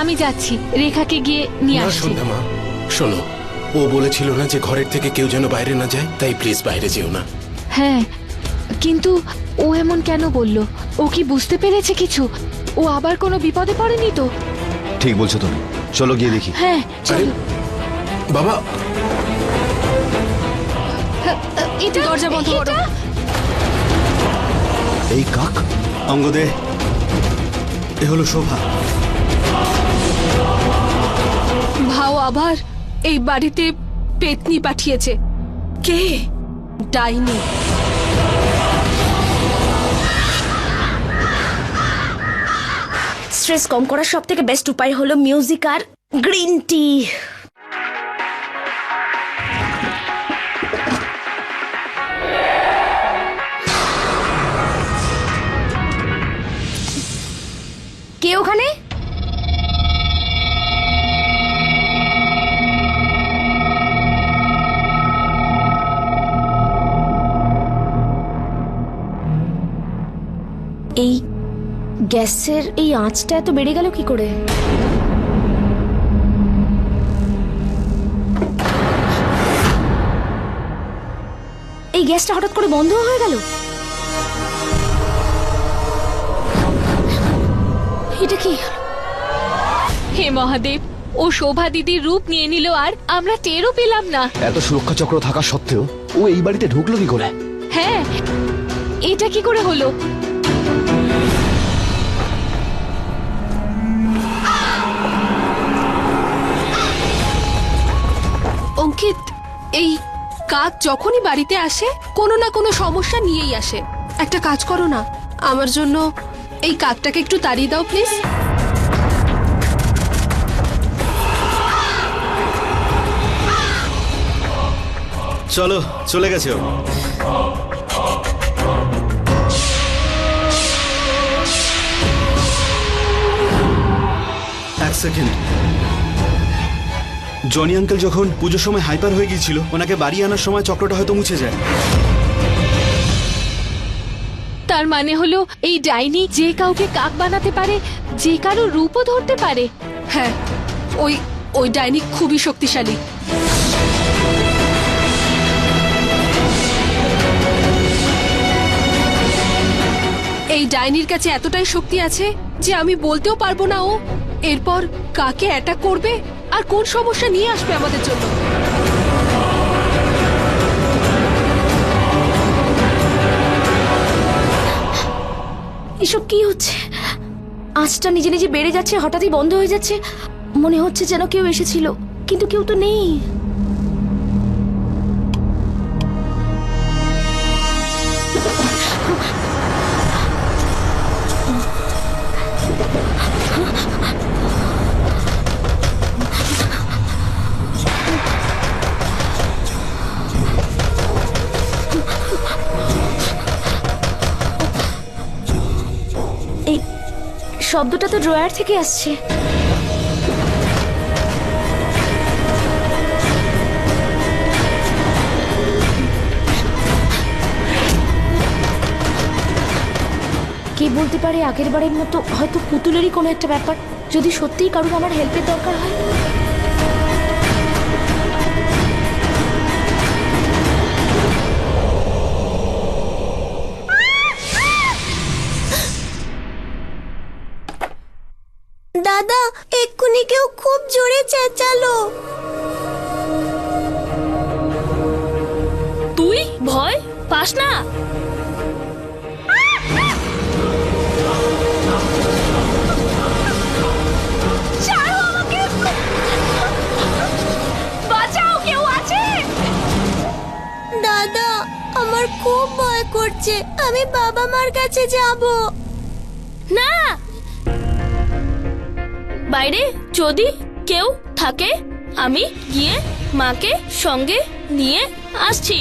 আমি যাচ্ছি, রেখাকে গিয়ে নিয়ে না আসছি। সন্ধ্যা মা, শোনো, ও বলেছিল না যে ঘরের থেকে কেউ যেন বাইরে না যায়, তাই প্লিজ বাইরে যেও না। হ্যাঁ, কিন্তু ও এমন কেন বলল? ও কি বুঝতে পেরেছে কিছু? ও আবার কোনো বিপদে পড়েনি তো? ঠিক বলছো তুমি, চলো গিয়ে দেখি। হ্যাঁ আরে চলো। বাবা, এটা দরজা বন্ধ করো। এটা- এই কাক অঙ্গদে, এ হলো শোভা। ভাও আবার এই বাড়িতে পেতনি পাঠিয়েছে। কে? ডাইনি। স্ট্রেস কম করার সব থেকে বেস্ট উপায় হলো মিউজিক আর গ্রিন টি। কে ওখানে? এই গ্যাসের এই আঁচটা এত বেড়ে গেল কি করে? এই গ্যাসটা হঠাৎ করে বন্ধ হয়ে গেল, এটা কি? হে মহাদেব, ও শোভা দিদির রূপ নিয়ে নিল আর আমরা টেরও পেলাম না। এত সুরক্ষা চক্র থাকা সত্ত্বেও ও এই বাড়িতে ঢুকলো কি করে? হ্যাঁ, এটা কি করে হলো? অঙ্কিত, এই কাক যখনই বাড়িতে আসে কোনো না কোনো সমস্যা নিয়েই আসে। একটা কাজ করো না, আমার জন্য এই কাকটাকে একটু তাড়িয়ে দাও প্লিজ। চলো, চলে গেছে ও। এক সেকেন্ড, জনি আঙ্কেল যখন পুজোর সময় হাইপার হয়ে গিয়েছিল, ওনাকে বাড়ি আনার সময় চক্রটা হয়তো মুছে যায়। তার মানে হলো এই ডাইনি যে কাউকে কাক বানাতে পারে, যে কারো রূপও ধরতে পারে। হ্যাঁ, ওই ওই ডাইনি খুবই শক্তিশালী। এই ডাইনির কাছে এতটাই শক্তি আছে যে আমি বলতেও পারবো না ও এরপর কাকে অ্যাটাক করবে আর কোন সমস্যা নিয়ে আসবে আমাদের জন্য। এসব কি হচ্ছে? আঁচটা নিজে নিজে বেড়ে যাচ্ছে, হঠাৎই বন্ধ হয়ে যাচ্ছে। মনে হচ্ছে যেন কেউ এসেছিল, কিন্তু কেউ তো নেই। এই শব্দটা তো ড্রয়ার থেকে আসছে। কে বলতে পারে, আগের বারের মতো হয়তো পুতুলেরই কোনো একটা ব্যাপার। যদি সত্যিই কারোর আমার হেল্পের দরকার হয়। দাদা, এক্ষুনি কেউ খুব জোরে চেঁচালো। তুই ভয় পাস না? বাঁচাও, কেউ আছে? দাদা, আমার খুব ভয় করছে, আমি বাবা মার কাছে যাব। না, বাইরে যদি কেউ থাকে আমি গিয়ে মাকে সঙ্গে নিয়ে আসছি।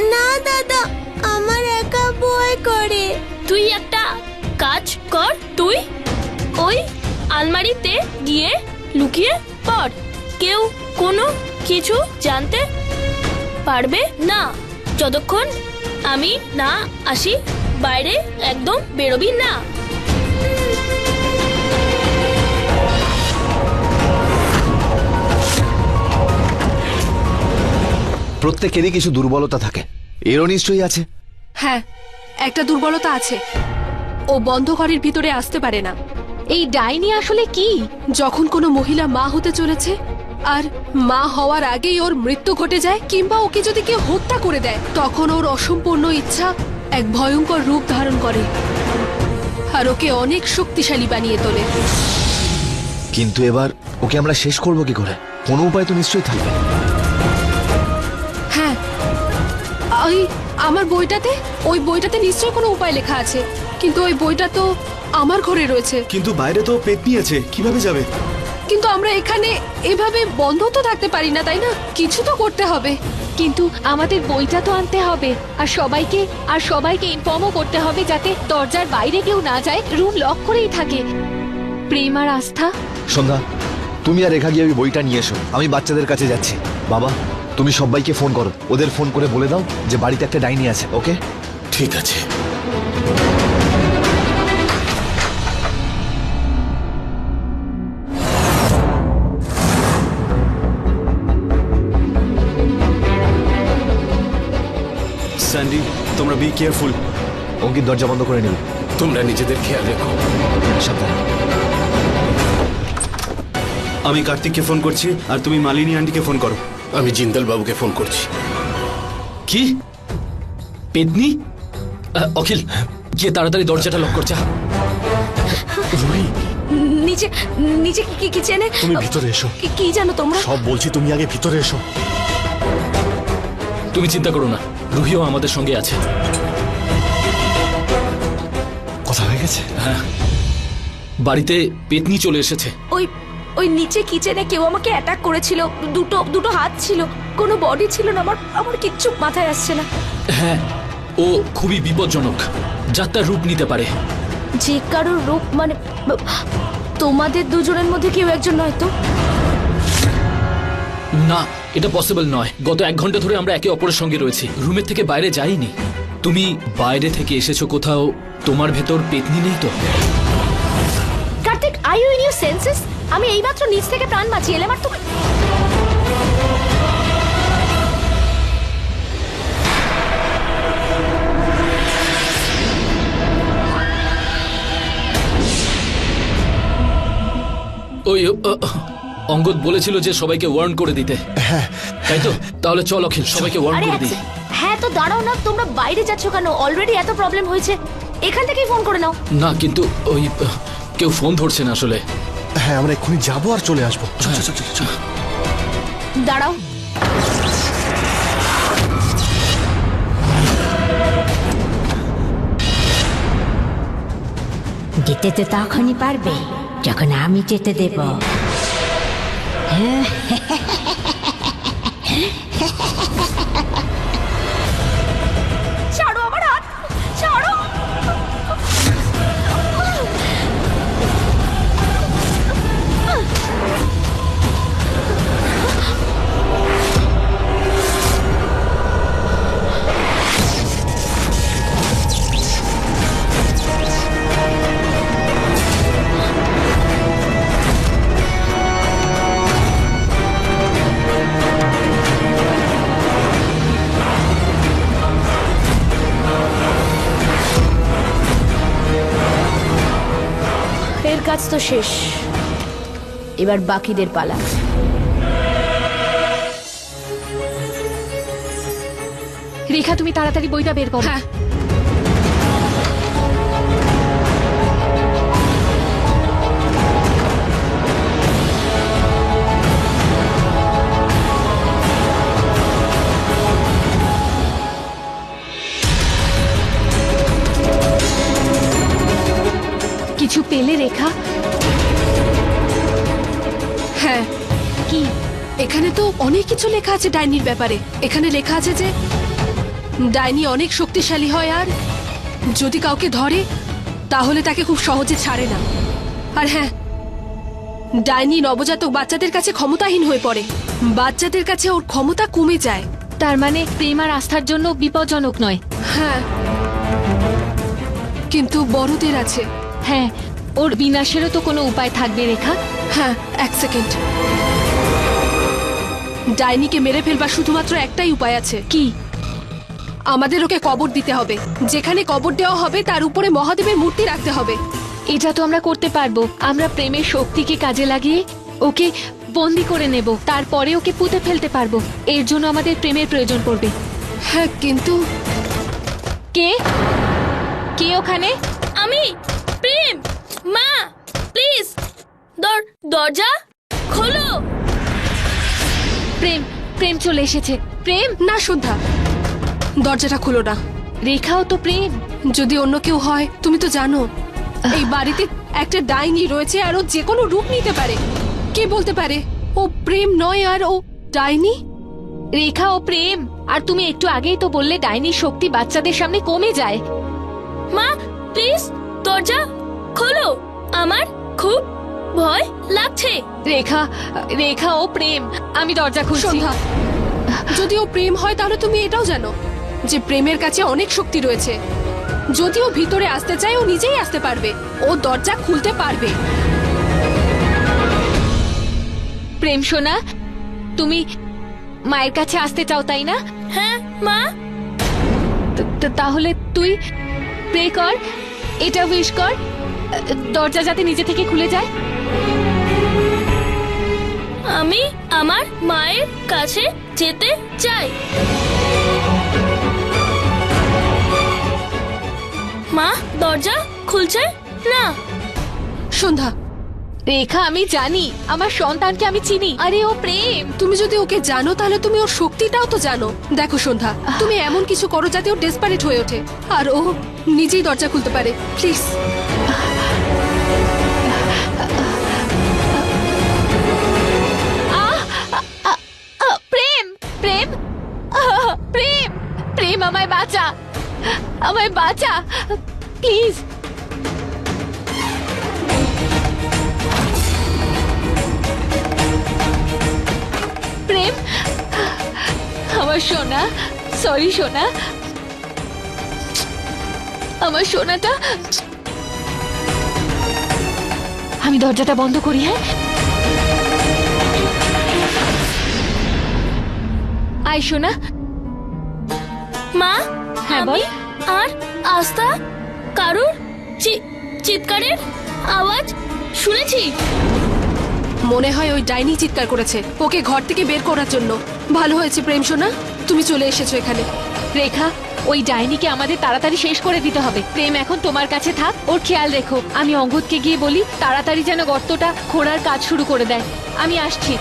না দাদা, আমার একা ভয় করে। তুই একটা কাজ কর, তুই ওই আলমারিতে গিয়ে লুকিয়ে পড়। কেউ কোনো কিছু জানতে পারবে না যতক্ষণ আমি না আসি। বাইরে একদম বেরোবি না। প্রত্যেকেরই কিছু দুর্বলতা থাকে, এরও নিশ্চয়ই আছে। হ্যাঁ, একটা দুর্বলতা আছে, ও বন্ধ ঘরের ভিতরে আসতে পারে না। এই ডাইনি আসলে কি? যখন কোনো মহিলা মা হতে চলেছে আর মা হওয়ার আগেই ওর মৃত্যু ঘটে যায়, কিংবা ওকে যদি কেউ হত্যা করে দেয়, তখন ওর অসম্পূর্ণ ইচ্ছা এক ভয়ঙ্কর রূপ ধারণ করে আর ওকে অনেক শক্তিশালী বানিয়ে তোলে। কিন্তু এবার ওকে আমরা শেষ করব কি করে? কোনো উপায় তো নিশ্চয়ই থাকবে। হ্যাঁ, আমার ওই বইটাতে নিশ্চয়ই কোনো উপায় লেখা আছে, কিন্তু ওই বইটা তো আমার ঘরে রয়েছে। কিন্তু বাইরে তো পেতনি আছে, কিভাবে যাবে? কিন্তু আমরা এখানে এভাবে বন্ধ তো থাকতে পারি না, তাই না? কিছু তো করতে হবে। কিন্তু আমাদের বইটা তো আনতে হবে, আর সবাইকে ইনফর্মও করতে হবে যাতে দরজার বাইরে কেউ না যায়, রুম লক করেই থাকে। প্রেম আর আস্থা, সন্ধ্যা, তুমি আর রেখা গিয়ে ওই বইটা নিয়ে এসো, আমি বাচ্চাদের কাছে যাচ্ছি। বাবা, তুমি সবাইকে ফোন করো, ওদের ফোন করে বলে দাও যে বাড়িতে একটা ডাইনি আছে। ওকে? ঠিক আছে। স্যান্ডি, তোমরা বি কেয়ারফুল। অঙ্কিত, দরজা বন্ধ করে নিবি। তোমরা নিজেদের খেয়াল রেখো। সাবধানে। আমি কার্তিককে ফোন করছি, আর তুমি মালিনী আন্টিকে ফোন করো। আমি জিন্দাল বাবুকে ফোন করছি। কি পেতনি? অখিল, গিয়ে তাড়াতাড়ি দরজাটা লক কর। যা। নিচে নিচে কিচেনে। তুমি ভিতরে এসো। কি জানো তোমরা? সব বলছি, তুমি আগে ভিতরে এসো। তুমি চিন্তা করো না, রুহিও আমাদের সঙ্গে আছে। কথা হয়ে গেছে? হ্যাঁ, বাড়িতে পেতনি চলে এসেছে। ওই নিচে কিচেনে কেউ আমাকে অ্যাটাক করেছিল। দুটো হাত ছিল, কোনো বডি ছিল না। আমার কিচ্ছু মাথায় আসছে না। হ্যাঁ, ও খুবই বিপজ্জনক, যাত্রার রূপ নিতে পারে। যে কারোর রূপ মানে তোমাদের দুজনের মধ্যে কেউ একজন নয় তো? না, এটা পসিবল নয়। গত 1 ঘন্টা ধরে আমরা একে অপরের সঙ্গে রয়েছি, রুমের থেকে বাইরে যাইনি। তুমি বাইরে থেকে এসেছো কোথাও, তোমার ভেতর পেতনি নেই তো? Kartik, are you in your senses? আমি এইমাত্র নিচ থেকে প্রাণ বাঁচিয়ে এলাম, আর তুমি ওই অঙ্গদ বলেছিল যে সবাইকে ওয়ার্ন করে দিতে, তাই তো? তাহলে চল অখিল, সবাইকে ওয়ার্ন আরে করে দিই। হ্যাঁ, তো দাঁড়াও না, তোমরা বাইরে যাচ্ছ কেন? অলরেডি এত প্রবলেম হয়েছে, এখান থেকেই ফোন করে নাও। না, কিন্তু ওই কেউ ফোন ধরছে না আসলে। হ্যাঁ, আমরা এক্ষুনি যাবো আর চলে আসবো। দাঁড়াও, যেতে তো তখনই পারবে যখন আমি যেতে দেব। ছাড়ো আমার হাত, ছাড়ো। এর কাজ তো শেষ, এবার বাকিদের পালা। রেখা, তুমি তাড়াতাড়ি বইটা বের করো। হ্যাঁ, কিছু পেলে রেখা? হ্যাঁ। কি? এখানে তো অনেক কিছু লেখা আছে ডাইনির ব্যাপারে। এখানে লেখা আছে যে ডাইনি অনেক শক্তিশালী হয়, আর যদি কাউকে ধরে তাহলে তাকে খুব সহজে ছাড়ে না। আর হ্যাঁ, ডাইনি নবজাতক বাচ্চাদের কাছে ক্ষমতাহীন হয়ে পড়ে, বাচ্চাদের কাছে ওর ক্ষমতা কমে যায়। তার মানে প্রেম আর আস্থার জন্য বিপজ্জনক নয়। হ্যাঁ, কিন্তু বড়দের আছে। হ্যাঁ, ওর বিনাশেরও তো কোনো উপায় থাকবে রেখা। হ্যাঁ, 1 সেকেন্ড। ডাইনিকে মেরে ফেলবার শুধুমাত্র একটাই উপায় আছে। কি? আমাদের ওকে কবর দিতে হবে। যেখানে কবর দেওয়া হবে তার উপরে মহাদেবের মূর্তি রাখতে হবে। এটা তো আমরা করতে পারবো। আমরা প্রেমের শক্তিকে কাজে লাগিয়ে ওকে বন্দি করে নেব, তারপরে ওকে পুঁতে ফেলতে পারবো। এর জন্য আমাদের প্রেমের প্রয়োজন পড়বে। হ্যাঁ, কিন্তু কে কে ওখানে? আমি প্রেম। মা প্লিজ দরজা খোলো। প্রেম প্রেম চলে এসেছে। প্রেম, না সন্ধ্যা, দরজাটা খুলো না। রেখাও তো প্রেম। যদি অন্য কেউ হয়, তুমি তো জানো এই বাড়িতে একটা ডাইনি রয়েছে আর ও যে কোনো রূপ নিতে পারে। কে বলতে পারে ও প্রেম নয় আর ও ডাইনি? রেখা ও প্রেম। আর তুমি একটু আগেই তো বললে ডাইনির শক্তি বাচ্চাদের সামনে কমে যায়। মা প্লিজ দরজা খোলো, আমার খুব ভয় লাগছে। রেখা রেখা ও প্রেম, আমি দরজা খুলছি। সন্ধ্যা, যদি ও প্রেম হয় তাহলে তুমি এটাও জানো যে প্রেমের কাছে অনেক শক্তি রয়েছে। যদি ও ভিতরে আসতে চায় ও নিজেই আসতে পারবে, ও দরজা খুলতে পারবে। প্রেম সোনা, তুমি মায়ের কাছে আসতে চাও তাই না? হ্যাঁ মা। তাহলে তুই প্রে কর, এটা উইশ কর, দরজা যাতে নিজে থেকে খুলে যায়। আমি আমার মায়ের কাছে যেতে চাই। মা দরজা খুলছে না। সন্ধ্যা, রেখা, আমি জানি আমার সন্তানকে আমি চিনি। আরে ও প্রেম। তুমি যদি ওকে জানো তাহলে তুমি ওর শক্তিটাও তো জানো। দেখো সন্ধ্যা, তুমি এমন কিছু করো যাতে ও ডেসপারেট হয়ে ওঠে আর ও নিজেই দরজা খুলতে পারে। প্লিজ। প্রেম প্রেম প্রেম প্রেম, আমায় বাঁচা, আমায় বাঁচা প্লিজ। প্রেম, আমার সোনা, সরি সোনা, আমার সোনাটা। আমি দরজাটা বন্ধ করি। হ্যাঁ, আয় সোনা। মা হ্যাঁ, বল। আমি আর আস্থা কারুর চিৎকারের আওয়াজ শুনেছি। মনে হয় ওই ডাইনি চিৎকার করেছে ওকে ঘর থেকে বের করার জন্য। ভালো হয়েছে প্রেম সোনা, তুমি চলে এসেছো এখানে। রেখা, ওই ডাইনিকে আমাদের তাড়াতাড়ি শেষ করে দিতে হবে। প্রেম এখন তোমার কাছে থাক, ওর খেয়াল রেখো। আমি অঙ্গদকে গিয়ে বলি তাড়াতাড়ি যেন গর্তটা খোঁড়ার কাজ শুরু করে দেয়। আমি আসছি,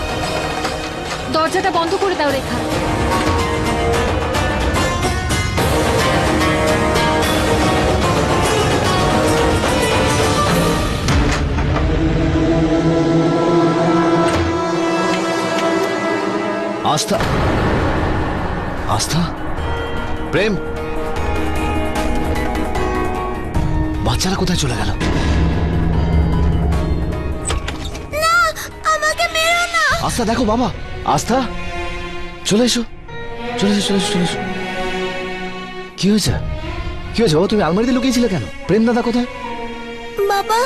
দরজাটা বন্ধ করে দাও রেখা। আস্থা, আস্থা, প্রেম, বাচ্চারা কোথায় চলে গেল? আমাকে মেরো না। আস্থা, দেখো বাবা। আস্থা, চলে এসো, চলে এসো, চলে এসো, চলে এসো। কি হয়েছে? কি হয়েছে বাবা? তুমি আলমারিতে লুকিয়েছিলে কেন? প্রেম দাদা কোথায়? বাবা,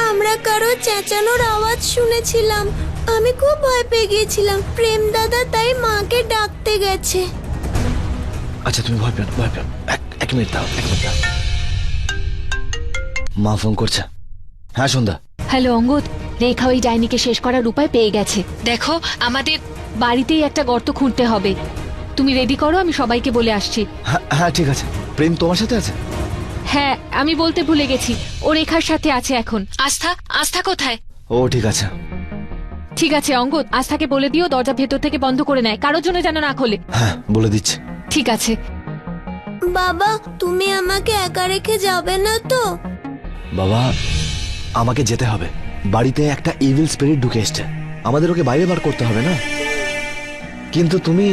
আমরা কারো চেঁচানোর আওয়াজ শুনেছিলাম। আমি খুব ভয় পেয়ে গিয়েছিলাম। প্রেম দাদা তাই মাকে ডাকতে গেছে। আচ্ছা, তুমি ভয় পেও না, ভয় পেও না। এক মিনিট দাও, এক মিনিট দাও। মা ফোন করছে। হ্যাঁ সন্ধ্যা। হ্যালো অঙ্গদ, রেখা ওই ডাইনিকে শেষ করার উপায় পেয়ে গেছে। দেখো, আমাদের বাড়িতেই একটা গর্ত খুঁড়তে হবে। তুমি রেডি করো, আমি সবাইকে বলে আসছি। হ্যাঁ হ্যাঁ, ঠিক আছে। প্রেম তোমার সাথে আছে? হ্যাঁ, আমি বলতে ভুলে গেছি, ও রেখার সাথে আছে এখন। আস্থা, আস্থা কোথায়? ও ঠিক আছে। ঠিক আছে অঙ্গদ, আস্থাকে বলে দিও দরজা ভেতর থেকে বন্ধ করে নেয়, কারোর জন্য যেন না খোলে। হ্যাঁ, বলে দিচ্ছি। ঠিক আছে। বাবা, তুমি আমাকে একা রেখে যাবে না তো? বাবা, আমাকে যেতে হবে। বাড়িতে একটা ইভিল স্পিরিট ঢুকে এসছে, আমাদের ওকে বাইরে বার করতে হবে না? কিন্তু তুমি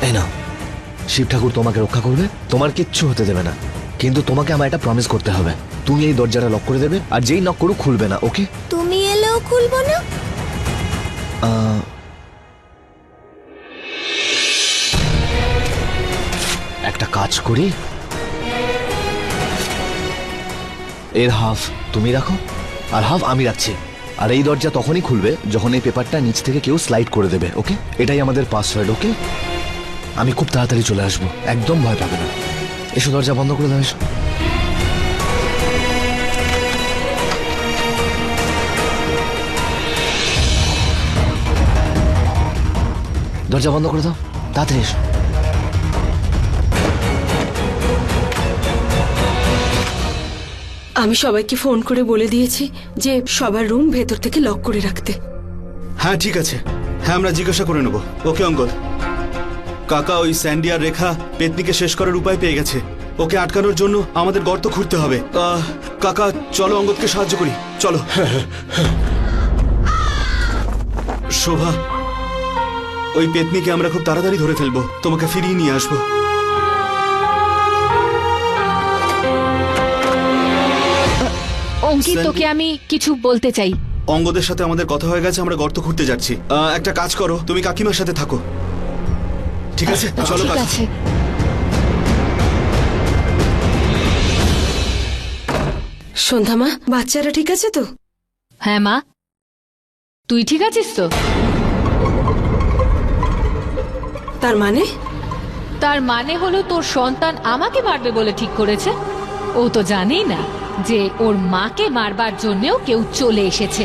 এই নাও, শিব ঠাকুর তোমাকে রক্ষা করবে, তোমার কিচ্ছু হতে দেবে না। কিন্তু তোমাকে আমার একটা প্রমিস করতে হবে, তুমি এই দরজাটা লক করে দেবে আর যেই নক করুক খুলবে না, ওকে? তুমি এলেও খুলবো না? একটা কাজ করি, এর হাফ তুমি রাখো আর হাফ আমি রাখছি। আর এই দরজা তখনই খুলবে যখন এই পেপারটা নিচ থেকে কেউ স্লাইড করে দেবে, ওকে? এটাই আমাদের পাসওয়ার্ড, ওকে? আমি খুব তাড়াতাড়ি চলে আসবো, একদম ভয় পাবে না। এসো, দরজা বন্ধ করে দাও, এসো। দরজা বন্ধ করে দাও, তাড়াতাড়ি এসো। আমি সবাইকে ফোন করে বলে দিয়েছি যে সবার রুম ভেতর থেকে লক করে রাখতে। হ্যাঁ ঠিক আছে, হ্যাঁ আমরা জিজ্ঞাসা করে নেবো। ওকে অঙ্গদ, কাকা ওই স্যান্ডি আর রেখা পেতনিকে শেষ করার উপায় পেয়ে গেছে। ওকে আটকানোর জন্য আমাদের গর্ত খুঁড়তে হবে। কাকা চলো অঙ্গদকে সাহায্য করি, চলো। শোভা, ওই পেতনিকে আমরা খুব তাড়াতাড়ি ধরে ফেলবো, তোমাকে ফিরিয়ে নিয়ে আসবো। অঙ্কিত, তোকে আমি কিছু বলতে চাই। অঙ্গদের সাথে আমাদের কথা হয়ে গেছে, আমরা গর্ত খুঁড়তে যাচ্ছি। একটা কাজ করো, তুমি কাকিমার সাথে থাকো, ঠিক আছে? চলো ঠিক কাকা। আছে। সন্ধ্যা মা, বাচ্চারা ঠিক আছে তো? হ্যাঁ মা, তুই ঠিক আছিস তো? তার মানে? তার মানে হলো তোর সন্তান আমাকে মারবে বলে ঠিক করেছে। ও তো জানেই না যে ওর মাকে মারবার জন্যও কেউ চলে এসেছে।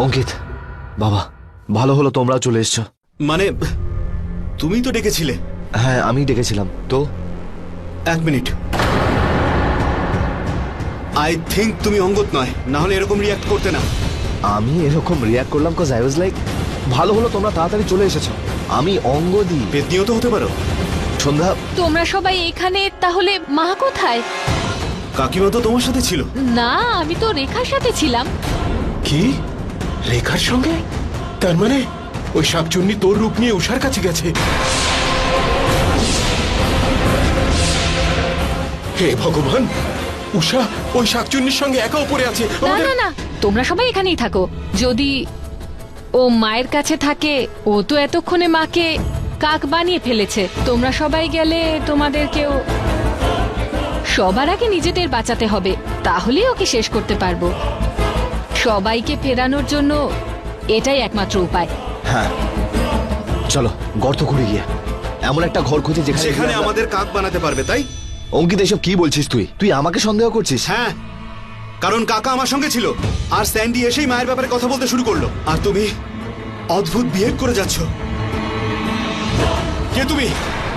অঙ্কিত, বাবা, ভালো হলো তোমরা চলে এসছো। মানে তুমি তো ডেকেছিলে। হ্যাঁ, আমি ডেকেছিলাম তো। এক মিনিট, আই থিঙ্ক তুমি অঙ্গদ নয়, না হলে এরকম রিয়াক্ট করতে না। আমি এরকম রিয়াক্ট করলাম কজ আই ওয়াজ লাইক, ভালো হলো তোমরা তাড়াতাড়ি চলে এসেছো। আমি অঙ্গদি। পেতনিও তো হতে পারো। সন্ধ্যা, তোমরা সবাই এখানে, তাহলে মা কোথায়? কাকিমা তো তোমার সাথে ছিল। না, আমি তো রেখার সাথে ছিলাম। কি? রেখার সঙ্গে? তার মানে ওই শাকচুন্নি তোর রূপ নিয়ে উষার কাছে গেছে? হে ভগবান, উষা ওই শাকচুন্নির সঙ্গে একা উপরে আছে। না না না, তোমরা সবাই এখানেই থাকো। যদি ও মায়ের কাছে থাকে, ও তো এতক্ষণে মাকে কাক বানিয়ে ফেলেছে। তোমরা সবাই গেলে তোমাদেরকেও সবার আগে নিজেদের বাঁচাতে হবে, তাহলেই ওকে শেষ করতে পারবো। সবাইকে ফেরানোর জন্য এটাই একমাত্র উপায়। হ্যাঁ চলো গর্ত করে গিয়ে এমন একটা ঘর খুঁজে যেখানে সেখানে আমাদের কাক বানাতে পারবে, তাই? অঙ্কিত, এসব কি বলছিস তুই? তুই আমাকে সন্দেহ করছিস? হ্যাঁ, কারণ কাকা আমার সঙ্গে ছিল, আর স্যান্ডি এসেই মায়ের ব্যাপারে কথা বলতে শুরু করলো, আর তুমি অদ্ভুত বিহেভ করে যাচ্ছ। কে তুমি?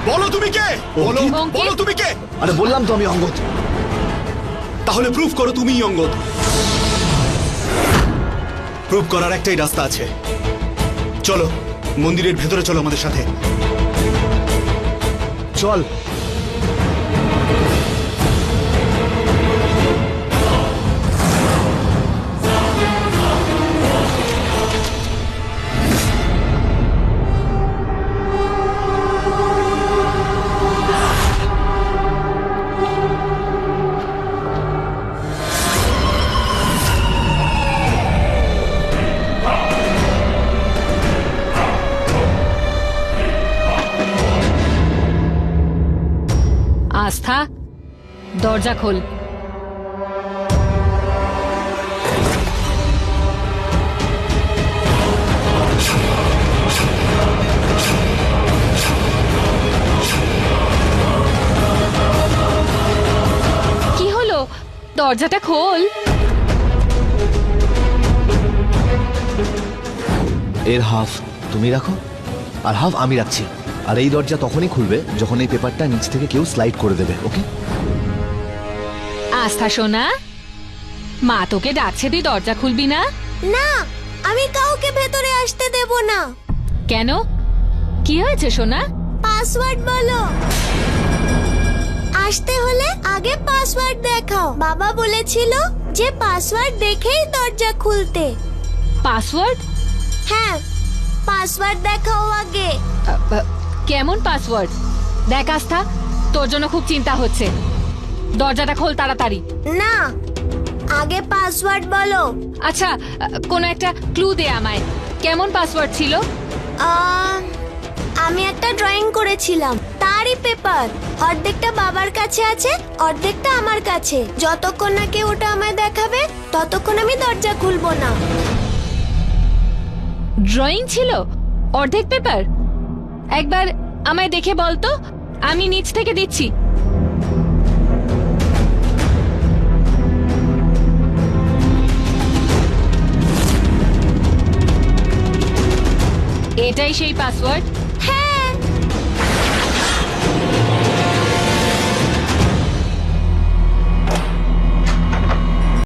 বলো তুমি কে? বলো, অঙ্কিত। বলো তুমি কে? আরে বললাম তো আমি অঙ্গদ। তাহলে প্রুফ করো তুমিই অঙ্গদ। প্রুফ করার একটাই রাস্তা আছে। চলো মন্দিরের ভেতরে চলো আমাদের সাথে। চল। আস্থা, দরজা খোল। কি হলো? দরজাটা খোল। এর হাফ তুমি রাখো আর হাফ আমি রাখছি। আর এই দরজা তখনই খুলবে যখন এই পেপারটা নিচ থেকে কেউ স্লাইড করে দেবে, ওকে? আস্থা সোনা, মা তোকে ডাকছে, তুই দরজা খুলবি না? না, আমি কাউকে ভেতরে আসতে দেব না। কেন? কি হয়েছে সোনা? পাসওয়ার্ড বলো। আসতে হলে আগে পাসওয়ার্ড দেখাও। বাবা বলেছিল যে পাসওয়ার্ড দেখেই দরজা খুলতে। পাসওয়ার্ড? হ্যাঁ, পাসওয়ার্ড দেখাও আগে। কেমন পাসওয়ার্ড? দেখ আস্থা, তোর জন্য খুব চিন্তা হচ্ছে। দরজাটা খোল তাড়াতাড়ি। না, আগে পাসওয়ার্ড বলো। আচ্ছা, কোনো একটা ক্লু দে আমায়। কেমন পাসওয়ার্ড ছিল? আমি একটা ড্রয়িং করেছিলাম, তারই পেপার। অর্ধেকটা বাবার কাছে আছে, অর্ধেকটা আমার কাছে। যতক্ষণ না কেউ ওটা আমায় দেখাবে ততক্ষণ আমি দরজা খুলবো না। ড্রয়িং ছিল? অর্ধেক পেপার? একবার আমায় দেখে বল তো, আমি নিচ থেকে দিচ্ছি। এটাই সেই পাসওয়ার্ড।